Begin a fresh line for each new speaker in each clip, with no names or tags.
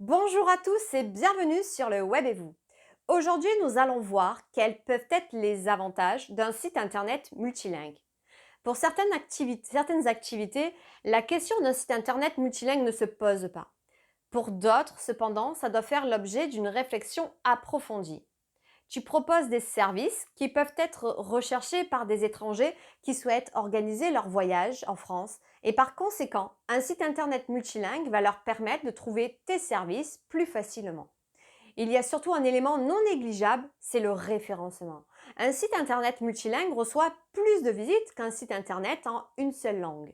Bonjour à tous et bienvenue sur le Web et vous. Aujourd'hui, nous allons voir quels peuvent être les avantages d'un site internet multilingue. Pour certaines activités, la question d'un site internet multilingue ne se pose pas. Pour d'autres, cependant, ça doit faire l'objet d'une réflexion approfondie. Tu proposes des services qui peuvent être recherchés par des étrangers qui souhaitent organiser leur voyage en France et par conséquent, un site internet multilingue va leur permettre de trouver tes services plus facilement. Il y a surtout un élément non négligeable, c'est le référencement. Un site internet multilingue reçoit plus de visites qu'un site internet en une seule langue.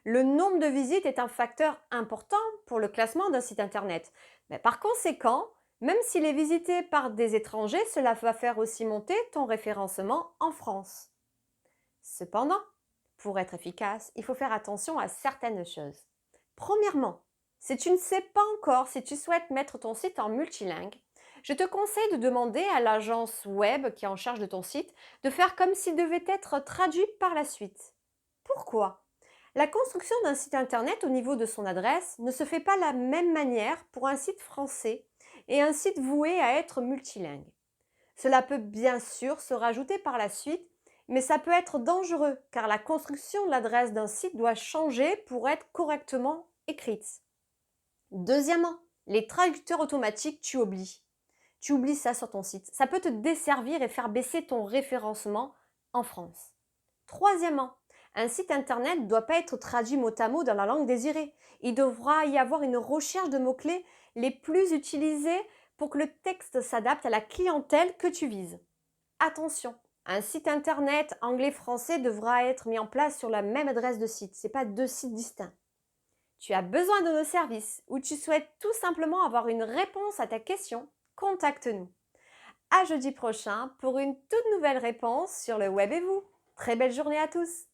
Le nombre de visites est un facteur important pour le classement d'un site internet. Mais par conséquent, même s'il est visité par des étrangers, cela va faire aussi monter ton référencement en France. Cependant, pour être efficace, il faut faire attention à certaines choses. Premièrement, si tu ne sais pas encore si tu souhaites mettre ton site en multilingue, je te conseille de demander à l'agence web qui est en charge de ton site de faire comme s'il devait être traduit par la suite. Pourquoi? La construction d'un site internet au niveau de son adresse ne se fait pas de la même manière pour un site français et un site voué à être multilingue. Cela peut bien sûr se rajouter par la suite, mais ça peut être dangereux car la construction de l'adresse d'un site doit changer pour être correctement écrite. Deuxièmement, les traducteurs automatiques, tu oublies. Tu oublies ça sur ton site. Ça peut te desservir et faire baisser ton référencement en France. Troisièmement, un site internet ne doit pas être traduit mot à mot dans la langue désirée. Il devra y avoir une recherche de mots-clés les plus utilisés pour que le texte s'adapte à la clientèle que tu vises. Attention, un site internet anglais-français devra être mis en place sur la même adresse de site. Ce n'est pas deux sites distincts. Tu as besoin de nos services ou tu souhaites tout simplement avoir une réponse à ta question, contacte-nous. À jeudi prochain pour une toute nouvelle réponse sur le web et vous. Très belle journée à tous!